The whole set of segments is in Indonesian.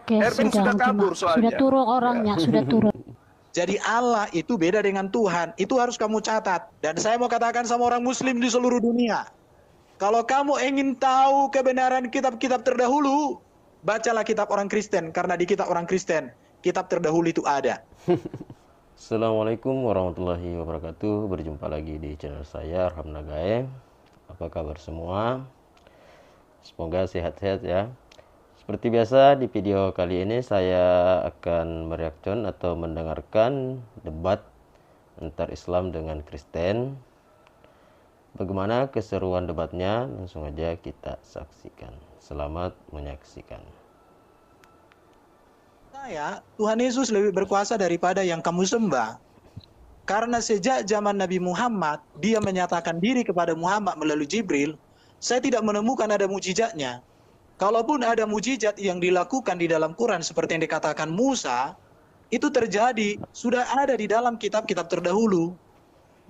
Oke, Erben sudah kabur sudah soalnya. turun orangnya, sudah turun. Jadi Allah itu beda dengan Tuhan. Itu harus kamu catat. Dan saya mau katakan sama orang muslim di seluruh dunia. Kalau kamu ingin tahu kebenaran kitab-kitab terdahulu, bacalah kitab orang Kristen. Karena di kitab orang Kristen, kitab terdahulu itu ada. Assalamualaikum warahmatullahi wabarakatuh. Berjumpa lagi di channel saya, Arham Nagae. Apa kabar semua? Semoga sehat-sehat ya. Seperti biasa di video kali ini saya akan mereaction atau mendengarkan debat antar Islam dengan Kristen. Bagaimana keseruan debatnya? Langsung aja kita saksikan. Selamat menyaksikan. Tuhan Yesus lebih berkuasa daripada yang kamu sembah. Karena sejak zaman Nabi Muhammad, dia menyatakan diri kepada Muhammad melalui Jibril, saya tidak menemukan ada mujizatnya. Kalaupun ada mujizat yang dilakukan di dalam Quran seperti yang dikatakan Musa, itu terjadi, sudah ada di dalam kitab-kitab terdahulu.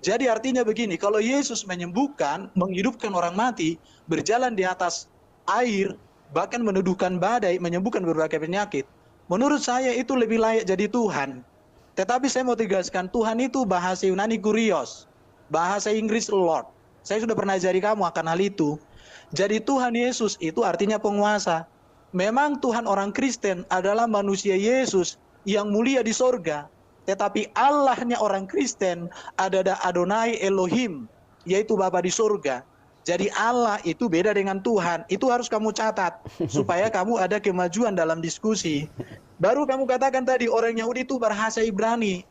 Jadi artinya begini, kalau Yesus menyembuhkan, menghidupkan orang mati, berjalan di atas air, bahkan meneduhkan badai, menyembuhkan berbagai penyakit, menurut saya itu lebih layak jadi Tuhan. Tetapi saya mau tegaskan, Tuhan itu bahasa Yunani Kurios, bahasa Inggris Lord. Saya sudah pernah ajari kamu akan hal itu. Jadi Tuhan Yesus itu artinya penguasa. Memang Tuhan orang Kristen adalah manusia Yesus yang mulia di sorga. Tetapi Allahnya orang Kristen adalah Adonai Elohim, yaitu Bapa di sorga. Jadi Allah itu beda dengan Tuhan. Itu harus kamu catat, supaya kamu ada kemajuan dalam diskusi. Baru kamu katakan tadi orang Yahudi itu bahasa Ibrani.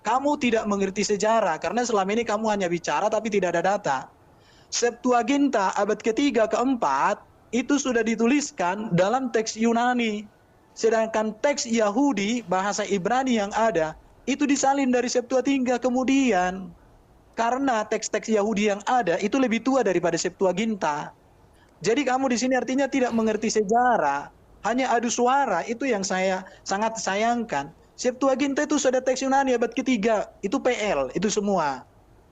Kamu tidak mengerti sejarah, karena selama ini kamu hanya bicara tapi tidak ada data. Septuaginta abad ketiga keempat itu sudah dituliskan dalam teks Yunani. Sedangkan teks Yahudi bahasa Ibrani yang ada itu disalin dari Septuaginta kemudian. Karena teks-teks Yahudi yang ada itu lebih tua daripada Septuaginta. Jadi kamu di sini artinya tidak mengerti sejarah, hanya adu suara. Itu yang saya sangat sayangkan. Septuaginta itu sudah teks Yunani abad ketiga, itu PL, itu semua.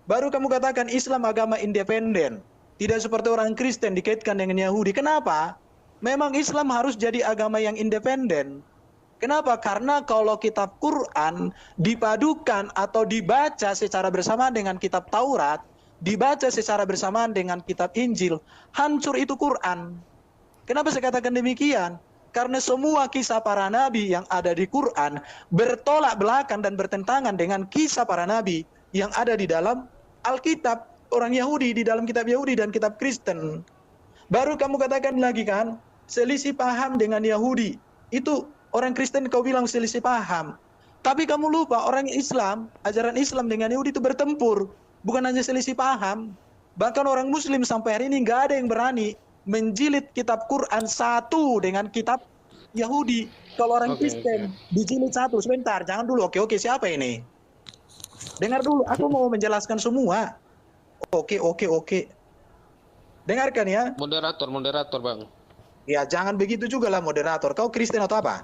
Baru kamu katakan Islam agama independen. Tidak seperti orang Kristen dikaitkan dengan Yahudi. Kenapa? Memang Islam harus jadi agama yang independen. Kenapa? Karena kalau kitab Quran dipadukan atau dibaca secara bersamaan dengan kitab Taurat, dibaca secara bersamaan dengan kitab Injil, hancur itu Quran. Kenapa saya katakan demikian? Karena semua kisah para nabi yang ada di Quran bertolak belakang dan bertentangan dengan kisah para nabi yang ada di dalam Alkitab orang Yahudi, di dalam kitab Yahudi dan kitab Kristen. Baru kamu katakan lagi kan, selisih paham dengan Yahudi. Itu orang Kristen kau bilang selisih paham. Tapi kamu lupa orang Islam, ajaran Islam dengan Yahudi itu bertempur. Bukan hanya selisih paham. Bahkan orang Muslim sampai hari ini nggak ada yang berani menjilid kitab Quran satu dengan kitab Yahudi. Kalau orang Kristen dijilid satu, sebentar, jangan dulu. Oke, siapa ini? Dengar dulu, aku mau menjelaskan semua. Oke. Dengarkan ya. Moderator Bang. Ya, jangan begitu juga lah moderator. Kau Kristen atau apa?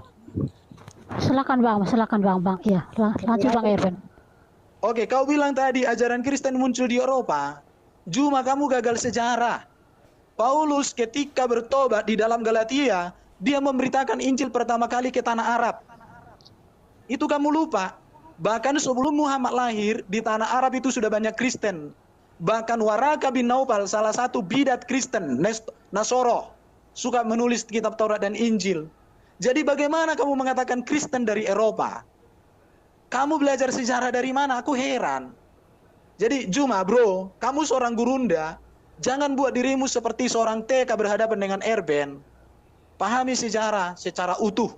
Silakan bang. Ya, lanjut bang Erben. Oke, kau bilang tadi ajaran Kristen muncul di Eropa. Cuma kamu gagal sejarah. Paulus ketika bertobat di dalam Galatia, dia memberitakan Injil pertama kali ke tanah Arab. Itu kamu lupa. Bahkan sebelum Muhammad lahir, di tanah Arab itu sudah banyak Kristen. Bahkan Waraka bin Naufal, salah satu bidat Kristen, Nasoro, suka menulis kitab Taurat dan Injil. Jadi bagaimana kamu mengatakan Kristen dari Eropa? Kamu belajar sejarah dari mana? Aku heran. Jadi Juma bro, kamu seorang gurunda, jangan buat dirimu seperti seorang TK berhadapan dengan Erben. Pahami sejarah secara utuh.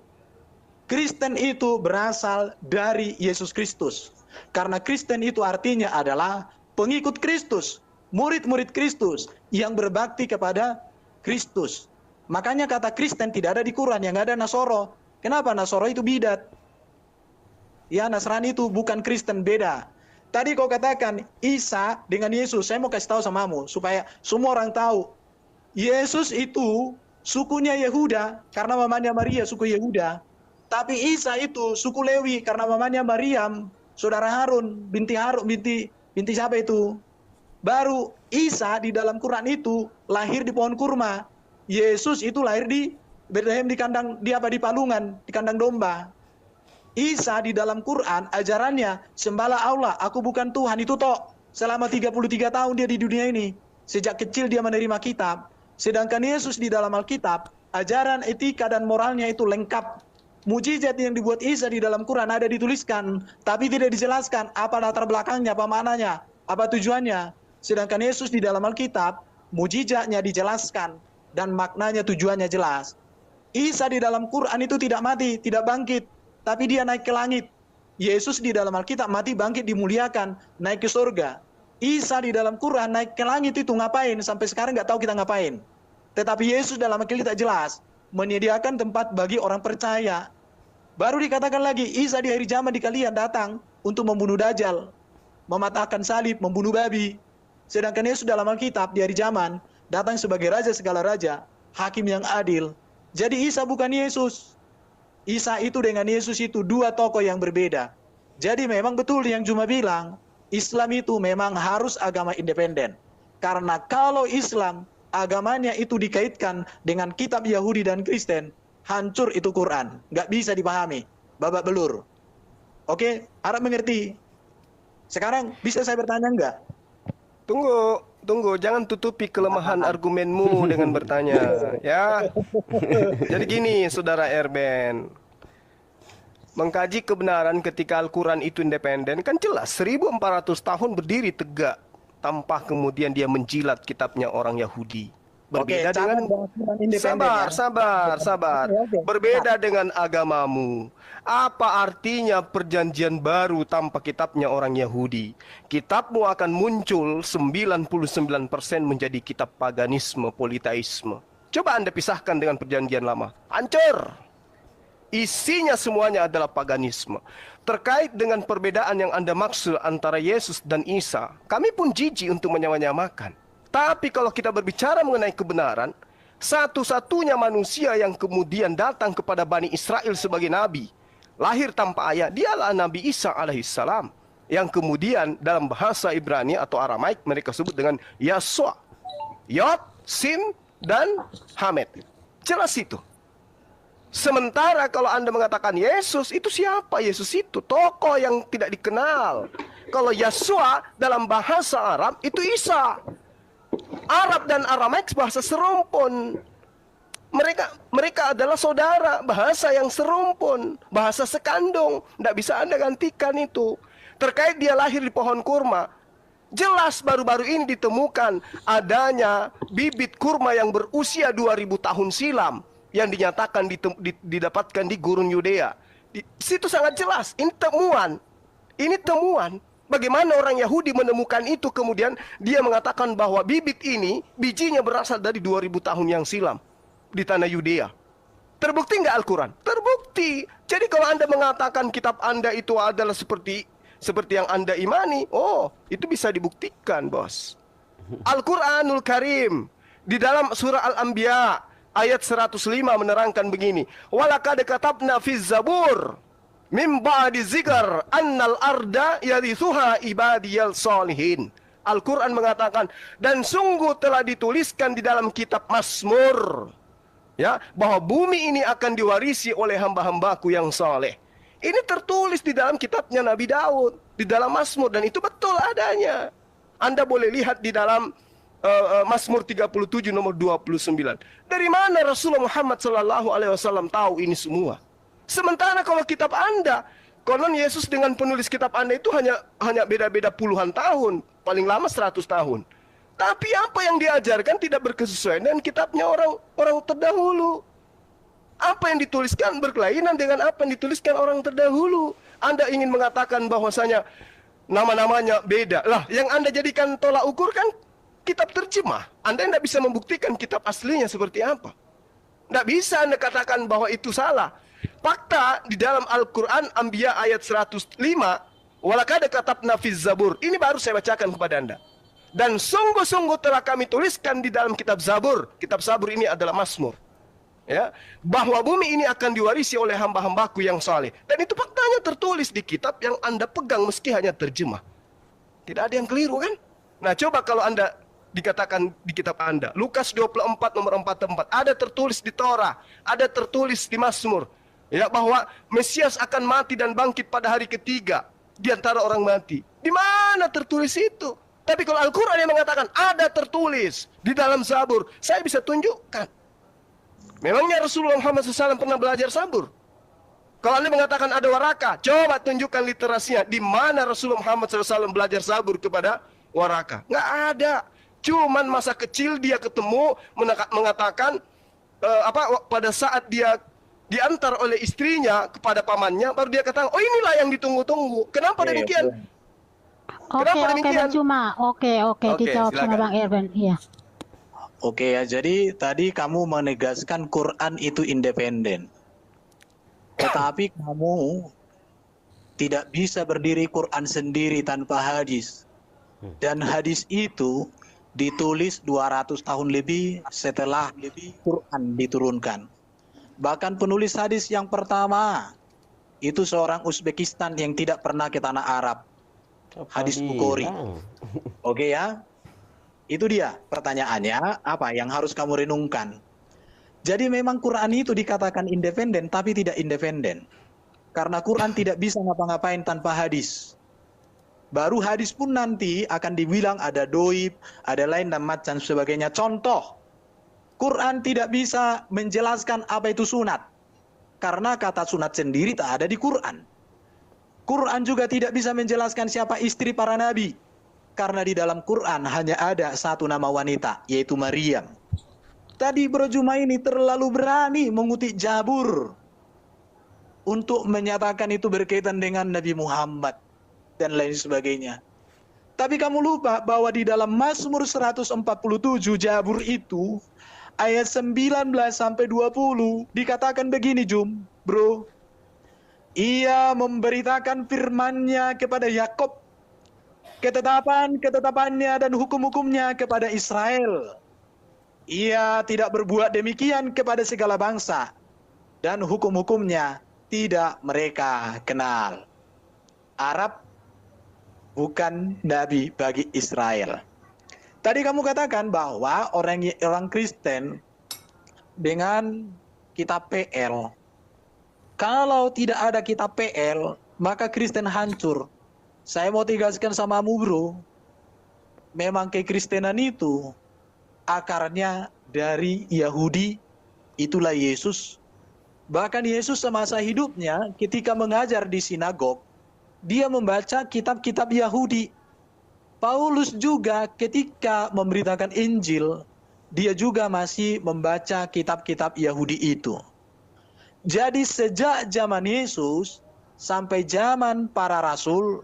Kristen itu berasal dari Yesus Kristus. Karena Kristen itu artinya adalah pengikut Kristus, murid-murid Kristus yang berbakti kepada Kristus. Makanya kata Kristen tidak ada di Quran, yang ada Nasoro. Kenapa? Nasoro itu bidat. Ya, Nasrani itu bukan Kristen, beda. Tadi kau katakan Isa dengan Yesus, saya mau kasih tahu samamu supaya semua orang tahu. Yesus itu sukunya Yehuda karena mamanya Maria suku Yehuda. Tapi Isa itu suku Lewi karena mamanya Maryam, saudara Harun, binti siapa itu? Baru Isa di dalam Quran itu lahir di pohon kurma. Yesus itu lahir di Bethlehem di kandang, di apa, di palungan, di kandang domba. Isa di dalam Quran ajarannya sembahlah Allah, aku bukan Tuhan, itu tok. Selama 33 tahun dia di dunia ini. Sejak kecil dia menerima kitab. Sedangkan Yesus di dalam Alkitab, ajaran etika dan moralnya itu lengkap. Mujizat yang dibuat Isa di dalam Quran ada dituliskan, tapi tidak dijelaskan apa latar belakangnya, apa maknanya, apa tujuannya. Sedangkan Yesus di dalam Alkitab, mujizatnya dijelaskan dan maknanya, tujuannya jelas. Isa di dalam Quran itu tidak mati, tidak bangkit, tapi dia naik ke langit. Yesus di dalam Alkitab mati, bangkit, dimuliakan, naik ke surga. Isa di dalam Quran naik ke langit itu ngapain? Sampai sekarang nggak tahu kita ngapain. Tetapi Yesus dalam Alkitab jelas menyediakan tempat bagi orang percaya. Baru dikatakan lagi, Isa di akhir zaman di kalian datang untuk membunuh Dajjal, mematahkan salib, membunuh babi. Sedangkan Yesus dalam Alkitab di hari zaman datang sebagai raja segala raja, hakim yang adil. Jadi Isa bukan Yesus. Isa itu dengan Yesus itu dua tokoh yang berbeda. Jadi memang betul yang Juma bilang, Islam itu memang harus agama independen. Karena kalau Islam agamanya itu dikaitkan dengan kitab Yahudi dan Kristen, hancur itu Quran, nggak bisa dipahami, babak belur. Oke, harap mengerti. Sekarang bisa saya bertanya nggak? Tunggu, jangan tutupi kelemahan argumenmu dengan bertanya, ya. Jadi gini, Saudara Erben, mengkaji kebenaran ketika Al-Quran itu independen, kan jelas 1400 tahun berdiri tegak, tanpa kemudian dia menjilat kitabnya orang Yahudi. Berbeda dengan sabar. Berbeda dengan agamamu. Apa artinya perjanjian baru tanpa kitabnya orang Yahudi? Kitabmu akan muncul 99% menjadi kitab paganisme, politeisme. Coba Anda pisahkan dengan perjanjian lama. Hancur. Isinya semuanya adalah paganisme. Terkait dengan perbedaan yang Anda maksud antara Yesus dan Isa, kami pun jijik untuk menyamakan. Tapi kalau kita berbicara mengenai kebenaran, satu-satunya manusia yang kemudian datang kepada Bani Israel sebagai nabi, lahir tanpa ayah, dialah Nabi Isa alaihissalam, yang kemudian dalam bahasa Ibrani atau Aramaik mereka sebut dengan Yasua. Yod, Sin, dan Hamed. Jelas itu. Sementara kalau Anda mengatakan Yesus, itu siapa Yesus itu? Tokoh yang tidak dikenal. Kalau Yasua dalam bahasa Arab, itu Isa. Arab dan Aramaik bahasa serumpun. Mereka adalah saudara, bahasa yang serumpun, bahasa sekandung. Tidak bisa Anda gantikan itu. Terkait dia lahir di pohon kurma, jelas baru-baru ini ditemukan adanya bibit kurma yang berusia 2000 tahun silam yang dinyatakan didapatkan di gurun Yudea. Di situ sangat jelas, ini temuan. Ini temuan. Bagaimana orang Yahudi menemukan itu, kemudian dia mengatakan bahwa bibit ini, bijinya berasal dari 2000 tahun yang silam di tanah Yudea. Terbukti nggak Al-Quran? Terbukti. Jadi kalau Anda mengatakan kitab Anda itu adalah seperti yang Anda imani, oh, itu bisa dibuktikan, bos. Al-Quranul Karim di dalam surah Al-Anbiya ayat 105 menerangkan begini, walaqad katabna fiz zabur min ba'di zikr annal arda yarithuha ibadiyal salihin. Al-Quran mengatakan, dan sungguh telah dituliskan di dalam kitab Mazmur, ya, bahwa bumi ini akan diwarisi oleh hamba-hambaku yang saleh. Ini tertulis di dalam kitabnya Nabi Daud, di dalam Mazmur, dan itu betul adanya. Anda boleh lihat di dalam Mazmur 37 nomor 29. Dari mana Rasulullah Muhammad SAW tahu ini semua? Sementara kalau kitab Anda, konon Yesus dengan penulis kitab Anda itu hanya beda-beda puluhan tahun, paling lama 100 tahun. Tapi apa yang diajarkan tidak berkesesuaian dengan kitabnya orang terdahulu. Apa yang dituliskan berkelainan dengan apa yang dituliskan orang terdahulu. Anda ingin mengatakan bahwasanya nama-namanya beda. Lah, yang Anda jadikan tolak ukur kan kitab terjemah. Anda tidak bisa membuktikan kitab aslinya seperti apa. Tidak bisa Anda katakan bahwa itu salah. Fakta di dalam Al-Quran Anbiya ayat 105, walaqad katabna fiz zabur. Ini baru saya bacakan kepada Anda. Dan sungguh-sungguh telah kami tuliskan di dalam kitab Zabur. Kitab Zabur ini adalah Mazmur. Ya, bahwa bumi ini akan diwarisi oleh hamba-hambaku yang saleh. Dan itu faktanya tertulis di kitab yang Anda pegang meski hanya terjemah. Tidak ada yang keliru kan? Nah, coba kalau Anda dikatakan di kitab Anda. Lukas 24 nomor 44. Ada tertulis di Torah, ada tertulis di Mazmur, ya, bahwa Mesias akan mati dan bangkit pada hari ketiga di antara orang mati. Di mana tertulis itu? Tapi kalau Al-Quran yang mengatakan ada tertulis di dalam Zabur, saya bisa tunjukkan. Memangnya Rasulullah Muhammad SAW pernah belajar Zabur? Kalau Anda mengatakan ada waraka, coba tunjukkan literasinya. Di mana Rasulullah Muhammad SAW belajar Zabur kepada waraka? Nggak ada. Cuman masa kecil dia ketemu mengatakan pada saat dia diantar oleh istrinya kepada pamannya, baru dia katakan, oh inilah yang ditunggu-tunggu. Kenapa demikian? Oke, Bang Juma. Oke, dijawab sama silakan. Bang Irfan. Iya. Oke ya, jadi tadi kamu menegaskan Quran itu independen. Tetapi kamu tidak bisa berdiri Quran sendiri tanpa hadis. Dan hadis itu ditulis 200 tahun lebih setelah Quran diturunkan. Bahkan penulis hadis yang pertama itu seorang Uzbekistan yang tidak pernah ke tanah Arab. Hadis Bukhari. Oke ya. Itu dia pertanyaannya, apa yang harus kamu renungkan. Jadi memang Quran itu dikatakan independen tapi tidak independen. Karena Quran tidak bisa ngapa-ngapain tanpa hadis. Baru hadis pun nanti akan dibilang ada doib, ada lain dan macam sebagainya. Contoh, Quran tidak bisa menjelaskan apa itu sunat. Karena kata sunat sendiri tak ada di Quran. Quran juga tidak bisa menjelaskan siapa istri para nabi. Karena di dalam Quran hanya ada satu nama wanita, yaitu Maryam. Tadi Bro Juma ini terlalu berani mengutip Zabur untuk menyatakan itu berkaitan dengan Nabi Muhammad dan lain sebagainya. Tapi kamu lupa bahwa di dalam Mazmur 147 Zabur itu ayat 19 sampai 20 dikatakan begini, Bro. Ia memberitakan firman-Nya kepada Yakub, ketetapannya dan hukum-hukumnya kepada Israel. Ia tidak berbuat demikian kepada segala bangsa, dan hukum-hukumnya tidak mereka kenal. Arab bukan nabi bagi Israel. Tadi kamu katakan bahwa orang Kristen dengan kitab PL, kalau tidak ada kitab PL, maka Kristen hancur. Saya mau tegaskan samamu, Bro. Memang kekristenan itu akarnya dari Yahudi, itulah Yesus. Bahkan Yesus semasa hidupnya ketika mengajar di sinagog, dia membaca kitab-kitab Yahudi. Paulus juga ketika memberitakan Injil, dia juga masih membaca kitab-kitab Yahudi itu. Jadi sejak zaman Yesus sampai zaman para rasul,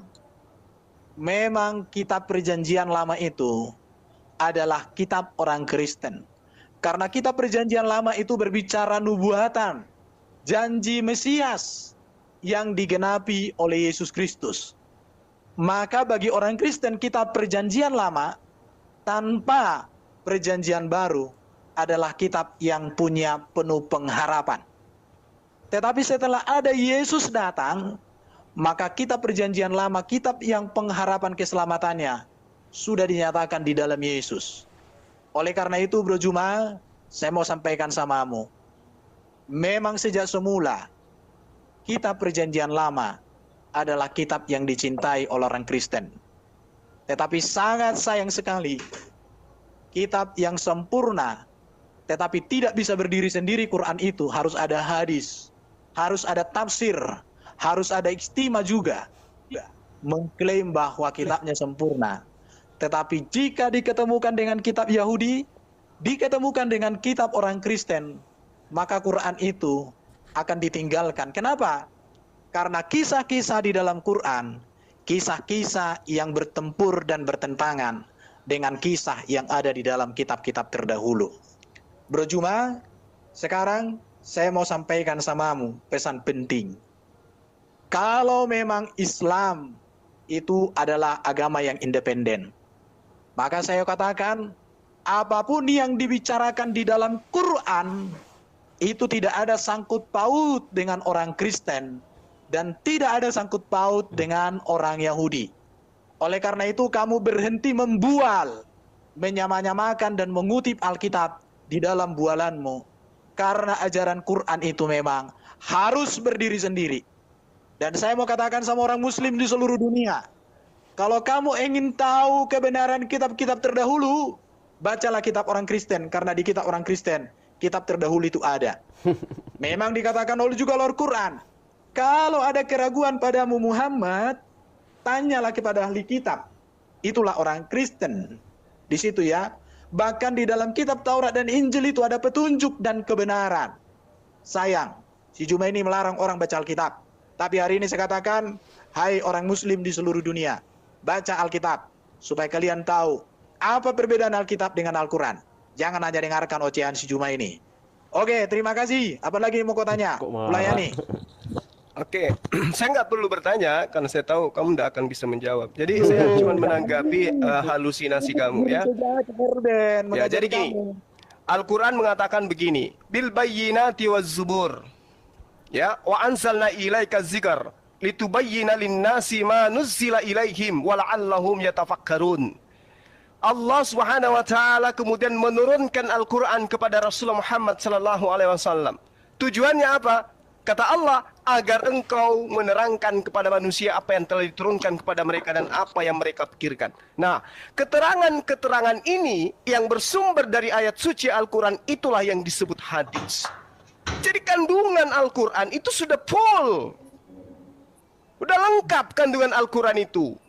memang kitab perjanjian lama itu adalah kitab orang Kristen. Karena kitab perjanjian lama itu berbicara nubuatan, janji Mesias yang digenapi oleh Yesus Kristus. Maka bagi orang Kristen kitab perjanjian lama tanpa perjanjian baru adalah kitab yang punya penuh pengharapan. Tetapi setelah ada Yesus datang, maka kitab perjanjian lama, kitab yang pengharapan keselamatannya sudah dinyatakan di dalam Yesus. Oleh karena itu, Bro Juma, saya mau sampaikan samamu. Memang sejak semula, kitab perjanjian lama adalah kitab yang dicintai oleh orang Kristen. Tetapi sangat sayang sekali, kitab yang sempurna, tetapi tidak bisa berdiri sendiri Quran itu, harus ada hadis, harus ada tafsir, harus ada istimewa juga mengklaim bahwa kitabnya sempurna. Tetapi jika diketemukan dengan kitab Yahudi, diketemukan dengan kitab orang Kristen, maka Quran itu akan ditinggalkan. Kenapa? Karena kisah-kisah di dalam Quran, kisah-kisah yang bertempur dan bertentangan dengan kisah yang ada di dalam kitab-kitab terdahulu. Bro Juma, sekarang saya mau sampaikan samamu pesan penting. Kalau memang Islam itu adalah agama yang independen, maka saya katakan apapun yang dibicarakan di dalam Quran itu tidak ada sangkut paut dengan orang Kristen dan tidak ada sangkut paut dengan orang Yahudi. Oleh karena itu kamu berhenti membual menyamanyamakan dan mengutip Alkitab di dalam bualanmu. Karena ajaran Quran itu memang harus berdiri sendiri. Dan saya mau katakan sama orang muslim di seluruh dunia, kalau kamu ingin tahu kebenaran kitab-kitab terdahulu, bacalah kitab orang Kristen, karena di kitab orang Kristen, kitab terdahulu itu ada. Memang dikatakan oleh juga Al Quran, kalau ada keraguan padamu Muhammad, tanyalah kepada ahli kitab. Itulah orang Kristen. Di situ ya. Bahkan di dalam kitab Taurat dan Injil itu ada petunjuk dan kebenaran. Sayang, si Jumaini melarang orang baca Alkitab. Tapi hari ini saya katakan, hai orang muslim di seluruh dunia, baca Alkitab supaya kalian tahu apa perbedaan Alkitab dengan Al-Quran. Jangan hanya dengarkan ocehan si Jumaini. Oke, terima kasih. Apa lagi mau kau tanya? Melayani. Oke, saya nggak perlu bertanya karena saya tahu kamu tidak akan bisa menjawab. Jadi saya cuma menanggapi halusinasi kamu ya. Ya, jadi gini, Al-Quran mengatakan begini, bil bayyinati waz zubur, ya, wa anzalna ilaika dzikr litubayyana lin-nasi ma nuzzila ilaihim wa la'allahum yatafakkarun. Allah Subhanahu wa taala kemudian menurunkan Al-Quran kepada Rasulullah Muhammad sallallahu alaihi wasallam. Tujuannya apa? Kata Allah, agar engkau menerangkan kepada manusia apa yang telah diturunkan kepada mereka dan apa yang mereka pikirkan. Nah, keterangan-keterangan ini yang bersumber dari ayat suci Al-Quran itulah yang disebut hadis. Jadi kandungan Al-Quran itu sudah full. Sudah lengkap kandungan Al-Quran itu.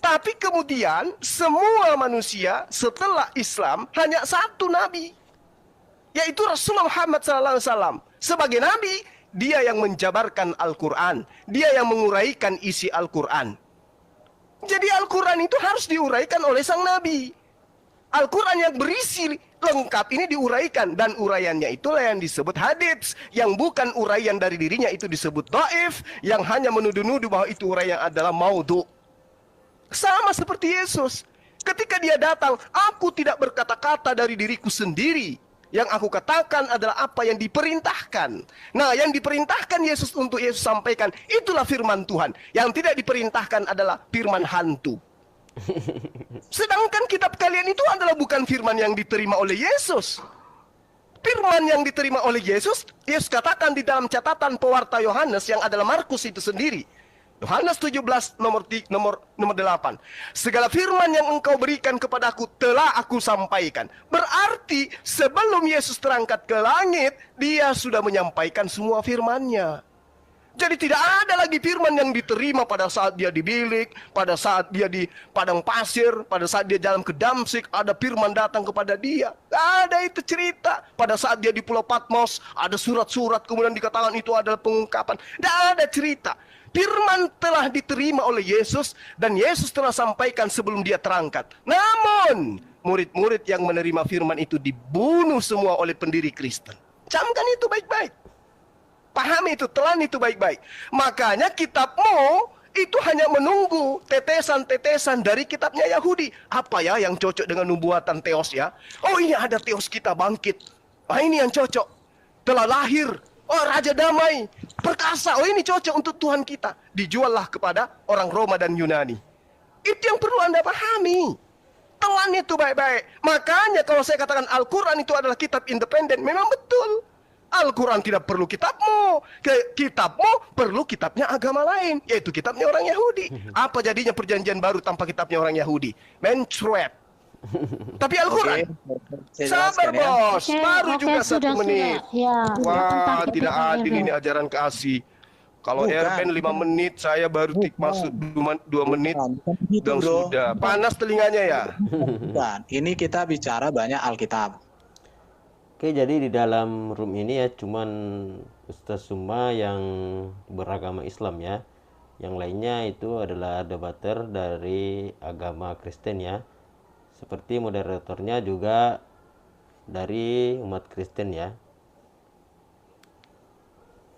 Tapi kemudian semua manusia setelah Islam hanya satu nabi, yaitu Rasulullah Muhammad SAW. Sebagai nabi, dia yang menjabarkan Al-Quran, dia yang menguraikan isi Al-Quran. Jadi Al-Quran itu harus diuraikan oleh sang nabi. Al-Quran yang berisi lengkap ini diuraikan, dan uraiannya itulah yang disebut hadits. Yang bukan uraian dari dirinya itu disebut dhaif, yang hanya menuduh-nuduh bahwa itu uraian adalah maudhu. Sama seperti Yesus, ketika dia datang, aku tidak berkata-kata dari diriku sendiri. Yang aku katakan adalah apa yang diperintahkan. Nah, yang diperintahkan Yesus untuk Yesus sampaikan, itulah firman Tuhan. Yang tidak diperintahkan adalah firman hantu. Sedangkan kitab kalian itu adalah bukan firman yang diterima oleh Yesus. Firman yang diterima oleh Yesus, Yesus katakan di dalam catatan pewarta Yohanes yang adalah Markus itu sendiri. Yohanes 17 nomor 8. Segala firman yang engkau berikan kepadaku telah aku sampaikan. Berarti sebelum Yesus terangkat ke langit, dia sudah menyampaikan semua firman-Nya. Jadi tidak ada lagi firman yang diterima pada saat dia di bilik, pada saat dia di padang pasir, pada saat dia jalan ke Damsik, ada firman datang kepada dia. Ada itu cerita. Pada saat dia di Pulau Patmos, ada surat-surat kemudian dikatakan itu adalah pengungkapan. Tidak ada cerita. Firman telah diterima oleh Yesus dan Yesus telah sampaikan sebelum dia terangkat. Namun, murid-murid yang menerima firman itu dibunuh semua oleh pendiri Kristen. Camkan itu baik-baik. Pahami itu, telan itu baik-baik. Makanya kitabmu itu hanya menunggu tetesan-tetesan dari kitabnya Yahudi. Apa ya yang cocok dengan nubuatan Theos ya? Oh, ini ada Theos kita bangkit. Ah, ini yang cocok. Telah lahir. Oh, Raja Damai, perkasa. Oh, ini cocok untuk Tuhan kita. Dijuallah kepada orang Roma dan Yunani. Itu yang perlu Anda pahami. Telan itu baik-baik. Makanya kalau saya katakan Al-Quran itu adalah kitab independen, memang betul. Al-Quran tidak perlu kitabmu. Kitabmu perlu kitabnya agama lain, yaitu kitabnya orang Yahudi. Apa jadinya perjanjian baru tanpa kitabnya orang Yahudi? Mencret. Tapi Al-Quran, sabar bos, baru juga sudah, 1 menit. Ya, Wah, tidak adil ini ajaran kasih. Kalau Erben 5 menit, saya baru masuk 2 menit dan sudah panas telinganya ya. Bukan, ini kita bicara banyak Alkitab. Oke, jadi di dalam room ini ya cuman Ustaz Suma yang beragama Islam ya. Yang lainnya itu adalah debater dari agama Kristen ya. Seperti moderatornya juga dari umat Kristen ya.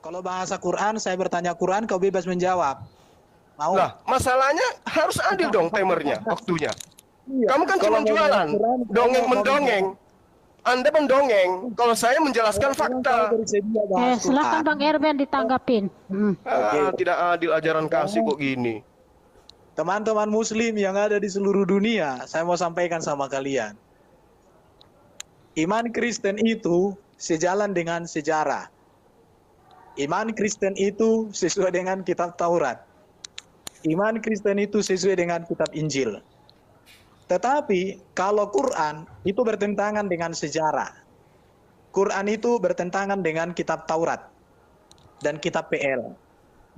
Kalau bahasa Quran, saya bertanya Quran, kau bebas menjawab. Mau? Lah, masalahnya harus adil dong timernya, waktunya. Kamu kan cuma jualan, dongeng-mendongeng. Anda mendongeng, kalau saya menjelaskan fakta. Silakan Bang Erben ditanggapin. Tidak adil ajaran kasih kok gini. Teman-teman muslim yang ada di seluruh dunia, saya mau sampaikan sama kalian. Iman Kristen itu sejalan dengan sejarah. Iman Kristen itu sesuai dengan kitab Taurat. Iman Kristen itu sesuai dengan kitab Injil. Tetapi kalau Quran itu bertentangan dengan sejarah. Quran itu bertentangan dengan kitab Taurat dan kitab PL.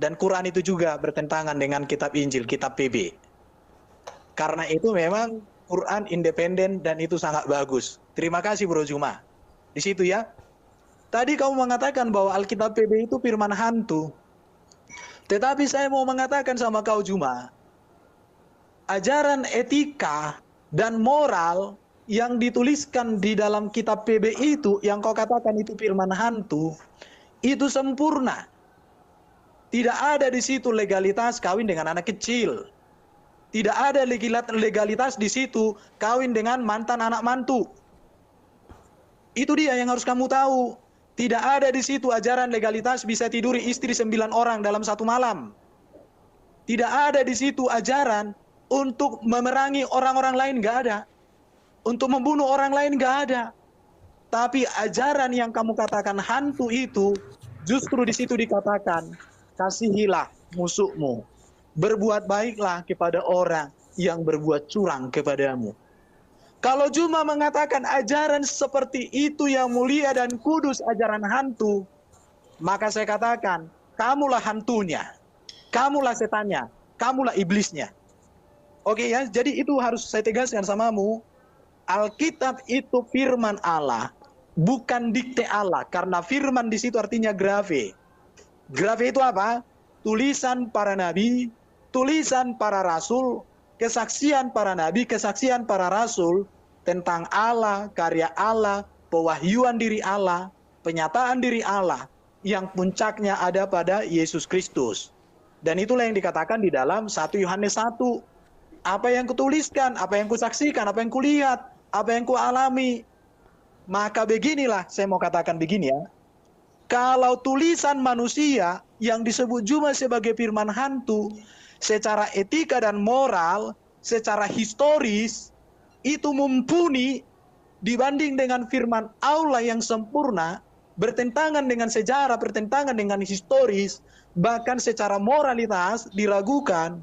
Dan Quran itu juga bertentangan dengan kitab Injil, kitab PB. Karena itu memang Quran independen dan itu sangat bagus. Terima kasih Bro Juma. Di situ ya. Tadi kamu mengatakan bahwa Alkitab PB itu firman hantu. Tetapi saya mau mengatakan sama kau Juma, ajaran etika dan moral yang dituliskan di dalam kitab PB itu, yang kau katakan itu firman hantu, itu sempurna. Tidak ada di situ legalitas kawin dengan anak kecil. Tidak ada legalitas di situ kawin dengan mantan anak mantu. Itu dia yang harus kamu tahu. Tidak ada di situ ajaran legalitas bisa tiduri istri 9 orang dalam satu malam. Tidak ada di situ ajaran untuk memerangi orang-orang lain, nggak ada. Untuk membunuh orang lain, nggak ada. Tapi ajaran yang kamu katakan hantu itu, justru di situ dikatakan, kasihilah musuhmu. Berbuat baiklah kepada orang yang berbuat curang kepadamu. Kalau Juma mengatakan ajaran seperti itu yang mulia dan kudus, ajaran hantu, maka saya katakan, kamulah hantunya, kamulah setannya, kamulah iblisnya. Oke ya, jadi itu harus saya tegaskan samamu. Alkitab itu firman Allah, bukan dikte Allah, karena firman di situ artinya grave. Grave itu apa? Tulisan para nabi, tulisan para rasul, kesaksian para nabi, kesaksian para rasul tentang Allah, karya Allah, pewahyuan diri Allah, penyataan diri Allah, yang puncaknya ada pada Yesus Kristus. Dan itulah yang dikatakan di dalam 1 Yohanes 1. Apa yang kutuliskan, apa yang kusaksikan, apa yang kulihat, apa yang kualami. Maka beginilah, saya mau katakan begini ya. Kalau tulisan manusia yang disebut Juma sebagai firman hantu, secara etika dan moral, secara historis, itu mumpuni dibanding dengan firman Allah yang sempurna, bertentangan dengan sejarah, bertentangan dengan historis, bahkan secara moralitas diragukan,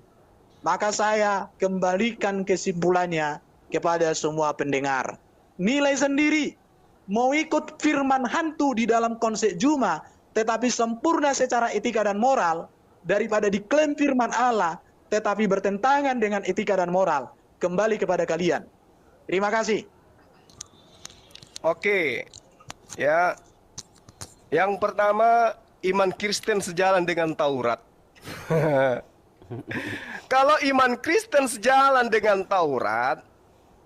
maka saya kembalikan kesimpulannya kepada semua pendengar. Nilai sendiri, mau ikut firman hantu di dalam konsep Juma, tetapi sempurna secara etika dan moral, daripada diklaim firman Allah, tetapi bertentangan dengan etika dan moral. Kembali kepada kalian. Terima kasih. Oke, ya. Yang pertama, iman Kristen sejalan dengan Taurat. Kalau iman Kristen sejalan dengan Taurat,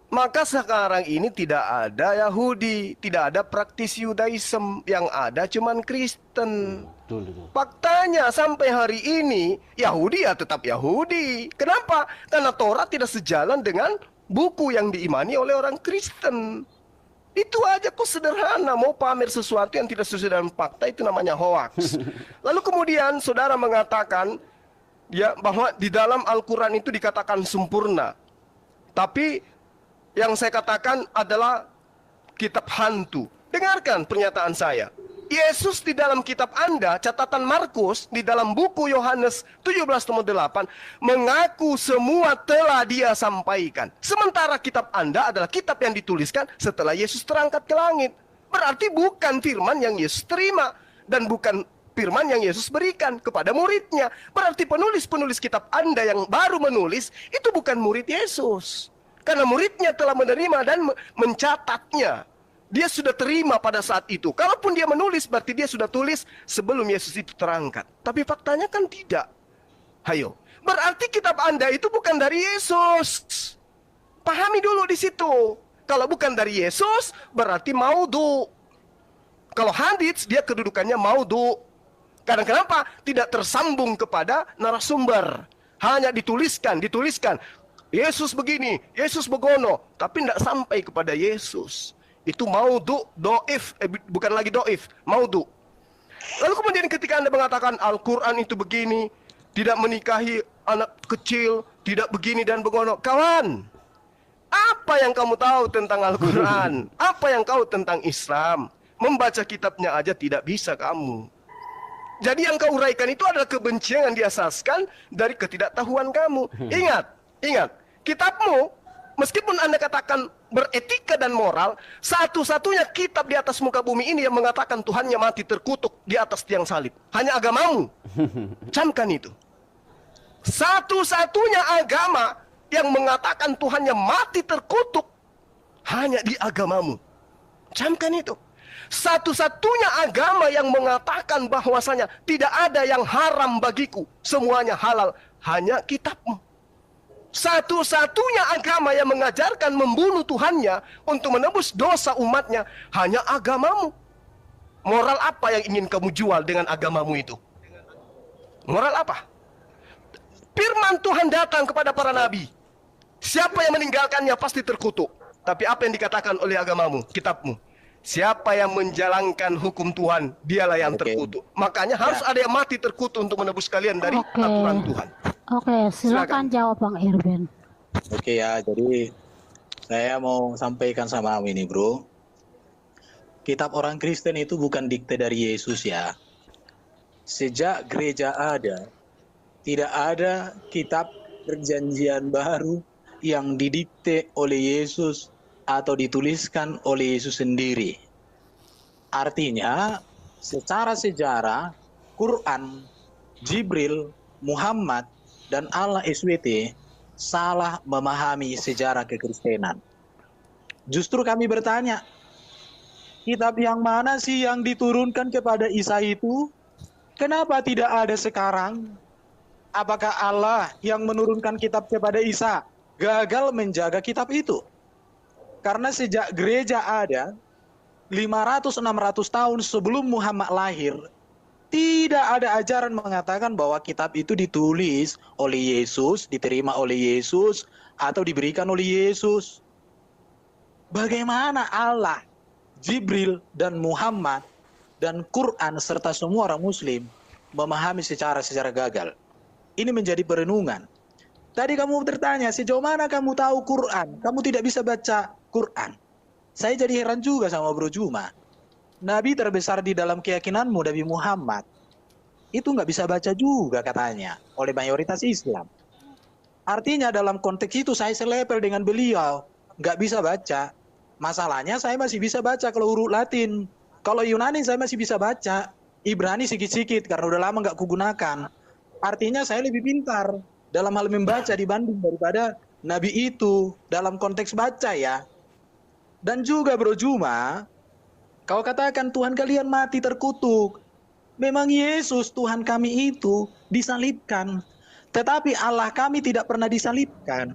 maka sekarang ini tidak ada Yahudi, tidak ada praktis Yudaism, yang ada cuman Kristen. Faktanya sampai hari ini Yahudi ya tetap Yahudi. Kenapa? Karena Taurat tidak sejalan dengan buku yang diimani oleh orang Kristen. Itu aja kok sederhana. Mau pamer sesuatu yang tidak sesuai dengan fakta, itu namanya hoax. Lalu kemudian saudara mengatakan ya bahwa di dalam Al-Quran itu dikatakan sempurna. Tapi yang saya katakan adalah kitab hantu. Dengarkan pernyataan saya. Yesus di dalam kitab Anda, catatan Markus, di dalam buku Yohanes 17:8, mengaku semua telah dia sampaikan. Sementara kitab Anda adalah kitab yang dituliskan setelah Yesus terangkat ke langit. Berarti bukan firman yang Yesus terima, dan bukan firman yang Yesus berikan kepada muridnya. Berarti penulis-penulis kitab Anda yang baru menulis, itu bukan murid Yesus. Karena muridnya telah menerima dan mencatatnya. Dia sudah terima pada saat itu. Kalaupun dia menulis, berarti dia sudah tulis sebelum Yesus itu terangkat. Tapi faktanya kan tidak. Hayo. Berarti kitab Anda itu bukan dari Yesus. Pahami dulu di situ. Kalau bukan dari Yesus, berarti maudhu. Kalau hadits, dia kedudukannya maudhu. Karena kenapa? Tidak tersambung kepada narasumber. Hanya dituliskan. Yesus begini, Yesus begono, tapi tidak sampai kepada Yesus. Itu maudhu, doif, bukan lagi doif, maudhu. Lalu kemudian ketika Anda mengatakan Al-Quran itu begini, tidak menikahi anak kecil, tidak begini dan begono. Kawan, Apa yang kamu tahu tentang Al-Quran? Apa yang kau tentang Islam? Membaca kitabnya aja tidak bisa kamu. Jadi yang kau uraikan itu adalah kebencian yang diasaskan dari ketidaktahuan kamu. Ingat, kitabmu, meskipun Anda katakan beretika dan moral, satu-satunya kitab di atas muka bumi ini yang mengatakan Tuhannya mati terkutuk di atas tiang salib. Hanya agamamu. Camkan itu. Satu-satunya agama yang mengatakan Tuhannya mati terkutuk hanya di agamamu. Camkan itu. Satu-satunya agama yang mengatakan bahwasanya tidak ada yang haram bagiku, semuanya halal, hanya kitabmu. Satu-satunya agama yang mengajarkan membunuh Tuhannya untuk menebus dosa umatnya hanya agamamu. Moral apa yang ingin kamu jual dengan agamamu itu? Moral apa? Firman Tuhan datang kepada para nabi. Siapa yang meninggalkannya pasti terkutuk. Tapi apa yang dikatakan oleh agamamu, kitabmu? Siapa yang menjalankan hukum Tuhan, dialah yang terkutuk. Makanya harus ada yang mati terkutuk untuk menebus kalian dari aturan Tuhan. Oke, silakan jawab Bang Irben. Oke ya, jadi saya mau sampaikan sama kamu ini bro. Kitab orang Kristen itu bukan dikte dari Yesus ya. Sejak gereja ada, tidak ada kitab perjanjian baru yang didikte oleh Yesus atau dituliskan oleh Yesus sendiri. Artinya, secara sejarah, Quran, Jibril, Muhammad, dan Allah SWT salah memahami sejarah kekristenan. Justru kami bertanya, kitab yang mana sih yang diturunkan kepada Isa itu? Kenapa tidak ada sekarang? Apakah Allah yang menurunkan kitab kepada Isa gagal menjaga kitab itu? Karena sejak gereja ada, 500-600 tahun sebelum Muhammad lahir, tidak ada ajaran mengatakan bahwa kitab itu ditulis oleh Yesus, diterima oleh Yesus, atau diberikan oleh Yesus. Bagaimana Allah, Jibril, dan Muhammad, dan Quran, serta semua orang Muslim memahami secara gagal? Ini menjadi perenungan. Tadi kamu bertanya, sejauh mana kamu tahu Quran? Kamu tidak bisa baca Quran. Saya jadi heran juga sama Bro Juma. Nabi terbesar di dalam keyakinanmu, Nabi Muhammad, itu nggak bisa baca juga katanya oleh mayoritas Islam. Artinya dalam konteks itu saya selepel dengan beliau, nggak bisa baca. Masalahnya saya masih bisa baca kalau huruf Latin. Kalau Yunani saya masih bisa baca. Ibrani sedikit-sedikit karena udah lama nggak kugunakan. Artinya saya lebih pintar dalam hal membaca dibanding daripada Nabi itu dalam konteks baca ya. Dan juga Bro Juma, kau katakan Tuhan kalian mati terkutuk. Memang Yesus Tuhan kami itu disalibkan. Tetapi Allah kami tidak pernah disalibkan.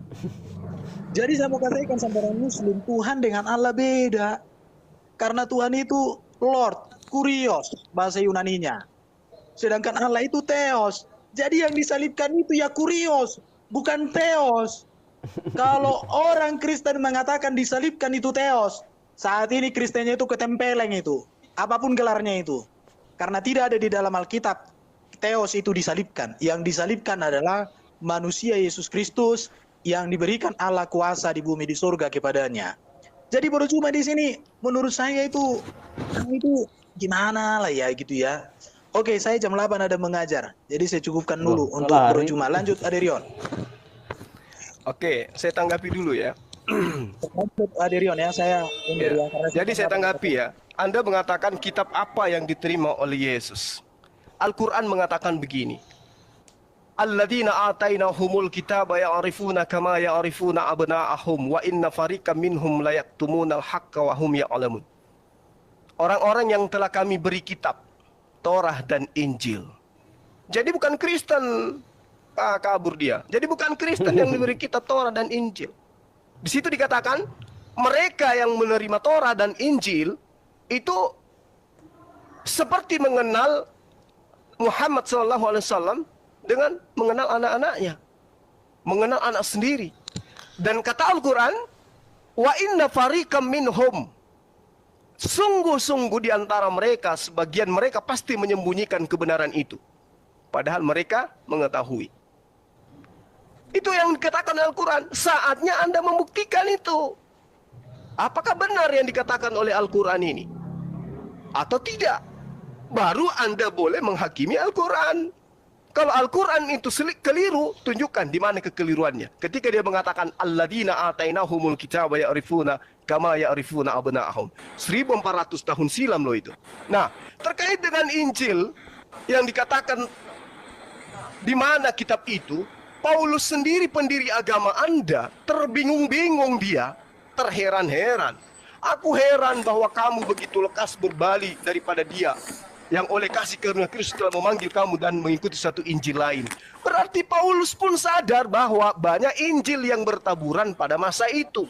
Jadi saya mau katakan sama orang Muslim, Tuhan dengan Allah beda. Karena Tuhan itu Lord, Kurios, bahasa Yunaninya. Sedangkan Allah itu Theos. Jadi yang disalibkan itu ya Kurios, bukan Theos. Kalau orang Kristen mengatakan disalibkan itu Theos, saat ini Kristennya itu ketempeleng itu. Apapun gelarnya itu. Karena tidak ada di dalam Alkitab, Theos itu disalibkan. Yang disalibkan adalah manusia Yesus Kristus yang diberikan Allah kuasa di bumi di surga kepadanya. Jadi baru cuma di sini, menurut saya itu gimana lah ya gitu ya. Oke, saya jam 8 ada mengajar. Jadi saya cukupkan dulu untuk Bro Juma. Lanjut Aderion. Oke, saya tanggapi dulu ya. Lanjut Aderion ya, saya Ya. Jadi saya tanggapi ya. Anda mengatakan kitab apa yang diterima oleh Yesus? Al-Quran mengatakan begini. Alladzina atainahumul kitaba ya'rifuna kama ya'rifuna abna'ahum wa inna fariqam minhum la yaktumunal haqqa wa hum ya'lamun. Orang-orang yang telah kami beri kitab, Torah dan Injil. Jadi bukan Kristen kabur dia. Jadi bukan Kristen yang diberi kitab Torah dan Injil. Di situ dikatakan mereka yang menerima Torah dan Injil itu seperti mengenal Muhammad SAW dengan mengenal anak-anaknya, mengenal anak sendiri. Dan kata Al-Quran, wa inna fariqam minhum, sungguh-sungguh di antara mereka, sebagian mereka pasti menyembunyikan kebenaran itu. Padahal mereka mengetahui. Itu yang dikatakan Al-Quran. Saatnya Anda membuktikan itu. Apakah benar yang dikatakan oleh Al-Quran ini? Atau tidak? Baru Anda boleh menghakimi Al-Quran. Kalau Al-Quran itu keliru, tunjukkan di mana kekeliruannya. Ketika dia mengatakan alladzina atainahumul kitaba ya'rifuna kama ya'rifuna abna'ahum. 1400 tahun silam loh itu. Nah, terkait dengan Injil yang dikatakan di mana kitab itu, Paulus sendiri pendiri agama Anda terbingung-bingung, dia terheran-heran. Aku heran bahwa kamu begitu lekas berbalik daripada dia yang oleh kasih karunia Kristus telah memanggil kamu dan mengikuti satu Injil lain. Berarti Paulus pun sadar bahwa banyak Injil yang bertaburan pada masa itu.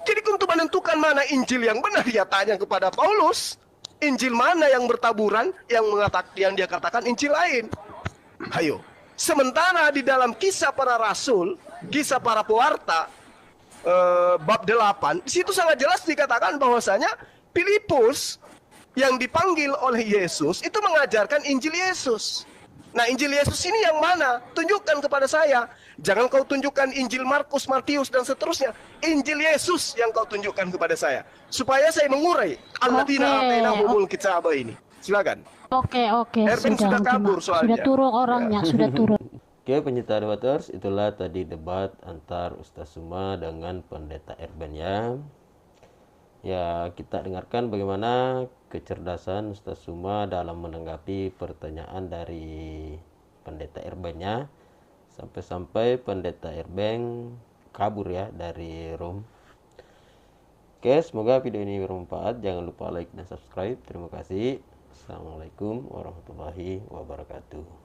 Jadi untuk menentukan mana Injil yang benar, dia tanya kepada Paulus, Injil mana yang bertaburan, yang dia katakan Injil lain. Ayo. Sementara di dalam kisah para rasul, kisah para pewarta, bab 8, di situ sangat jelas dikatakan bahwasanya Filipus yang dipanggil oleh Yesus itu mengajarkan Injil Yesus. Nah, Injil Yesus ini yang mana? Tunjukkan kepada saya. Jangan kau tunjukkan Injil Markus, Matius, dan seterusnya. Injil Yesus yang kau tunjukkan kepada saya. Supaya saya mengurai alladzina atainahumul kitaba ini. Silakan. Oke. Erben sudah kabur soalnya. Sudah turun orangnya, sudah turun. Oke, pencinta debaters, itulah tadi debat antar Ustaz Suma dengan Pendeta Erben ya. Ya, kita dengarkan bagaimana kecerdasan Ustaz Suma dalam menanggapi pertanyaan dari Pendeta Erbennya. Sampai-sampai Pendeta Erben kabur ya dari room. Oke, semoga video ini bermanfaat. Jangan lupa like dan subscribe. Terima kasih. Assalamualaikum warahmatullahi wabarakatuh.